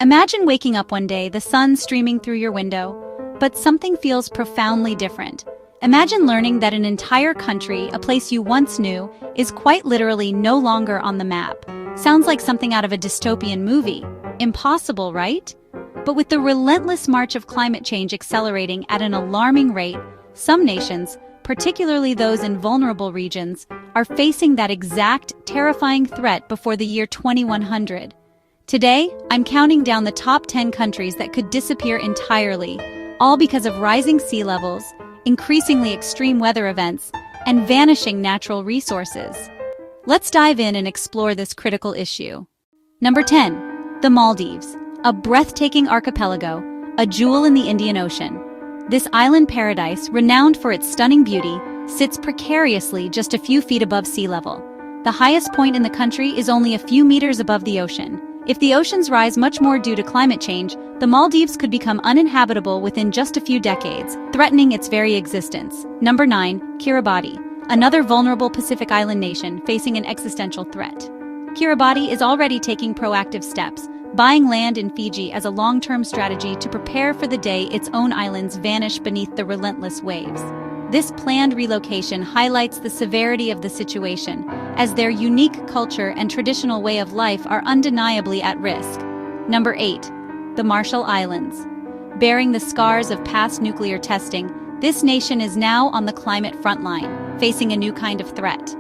Imagine waking up one day, the sun streaming through your window, but something feels profoundly different. Imagine learning that an entire country, a place you once knew, is quite literally no longer on the map. Sounds like something out of a dystopian movie. Impossible, right? But with the relentless march of climate change accelerating at an alarming rate, some nations, particularly those in vulnerable regions, are facing that exact terrifying threat before the year 2100. Today, I'm counting down the top 10 countries that could disappear entirely, all because of rising sea levels, increasingly extreme weather events, and vanishing natural resources. Let's dive in and explore this critical issue. Number 10. The Maldives, a breathtaking archipelago, a jewel in the Indian Ocean. This island paradise, renowned for its stunning beauty, sits precariously just a few feet above sea level. The highest point in the country is only a few meters above the ocean. If the oceans rise much more due to climate change, the Maldives could become uninhabitable within just a few decades, threatening its very existence. Number 9. Kiribati, another vulnerable Pacific island nation facing an existential threat. Kiribati is already taking proactive steps, buying land in Fiji as a long-term strategy to prepare for the day its own islands vanish beneath the relentless waves. This planned relocation highlights the severity of the situation, as their unique culture and traditional way of life are undeniably at risk. Number 8. The Marshall Islands. Bearing the scars of past nuclear testing, this nation is now on the climate frontline, facing a new kind of threat.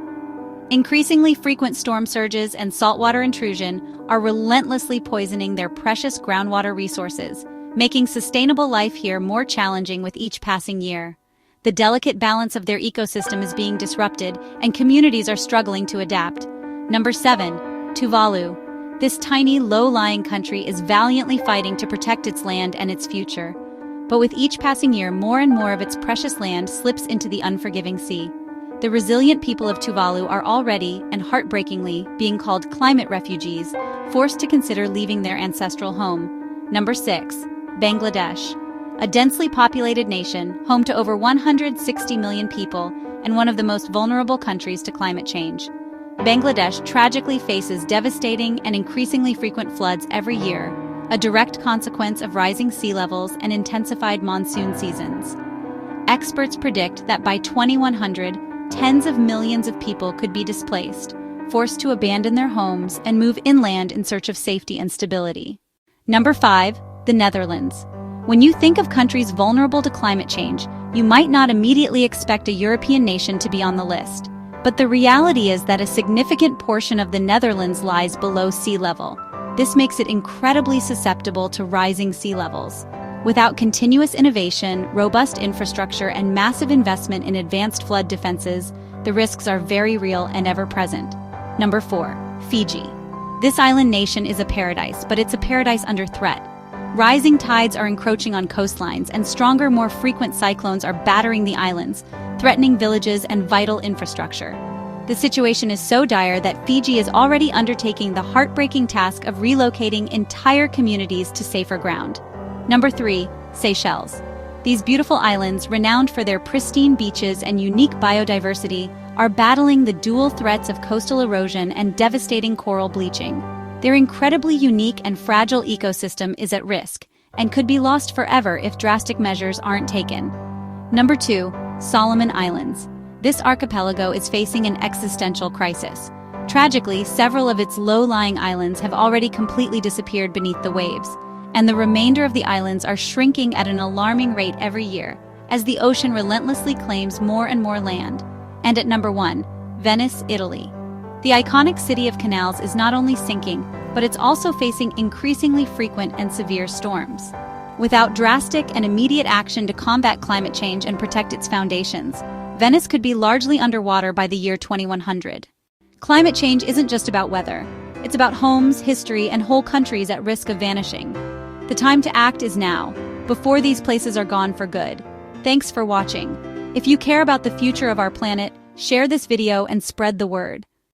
Increasingly frequent storm surges and saltwater intrusion are relentlessly poisoning their precious groundwater resources, making sustainable life here more challenging with each passing year. The delicate balance of their ecosystem is being disrupted, and communities are struggling to adapt. Number 7. Tuvalu. This tiny, low-lying country is valiantly fighting to protect its land and its future. But with each passing year, more and more of its precious land slips into the unforgiving sea. The resilient people of Tuvalu are already, and heartbreakingly, being called climate refugees, forced to consider leaving their ancestral home. Number 6. Bangladesh. A densely populated nation, home to over 160 million people, and one of the most vulnerable countries to climate change. Bangladesh tragically faces devastating and increasingly frequent floods every year, a direct consequence of rising sea levels and intensified monsoon seasons. Experts predict that by 2100, tens of millions of people could be displaced, forced to abandon their homes and move inland in search of safety and stability. Number 5. The Netherlands. When you think of countries vulnerable to climate change, you might not immediately expect a European nation to be on the list. But the reality is that a significant portion of the Netherlands lies below sea level. This makes it incredibly susceptible to rising sea levels. Without continuous innovation, robust infrastructure, and massive investment in advanced flood defenses, the risks are very real and ever-present. Number 4. Fiji. This island nation is a paradise, but it's a paradise under threat. Rising tides are encroaching on coastlines, and stronger, more frequent cyclones are battering the islands, threatening villages and vital infrastructure. The situation is so dire that Fiji is already undertaking the heartbreaking task of relocating entire communities to safer ground. Number 3. Seychelles. These beautiful islands, renowned for their pristine beaches and unique biodiversity, are battling the dual threats of coastal erosion and devastating coral bleaching. Their incredibly unique and fragile ecosystem is at risk, and could be lost forever if drastic measures aren't taken. Number 2. Solomon Islands. This archipelago is facing an existential crisis. Tragically, several of its low-lying islands have already completely disappeared beneath the waves, and the remainder of the islands are shrinking at an alarming rate every year, as the ocean relentlessly claims more and more land. And at number 1, Venice, Italy. The iconic city of canals is not only sinking, but it's also facing increasingly frequent and severe storms. Without drastic and immediate action to combat climate change and protect its foundations, Venice could be largely underwater by the year 2100. Climate change isn't just about weather. It's about homes, history, and whole countries at risk of vanishing. The time to act is now, before these places are gone for good. Thanks for watching. If you care about the future of our planet, share this video and spread the word.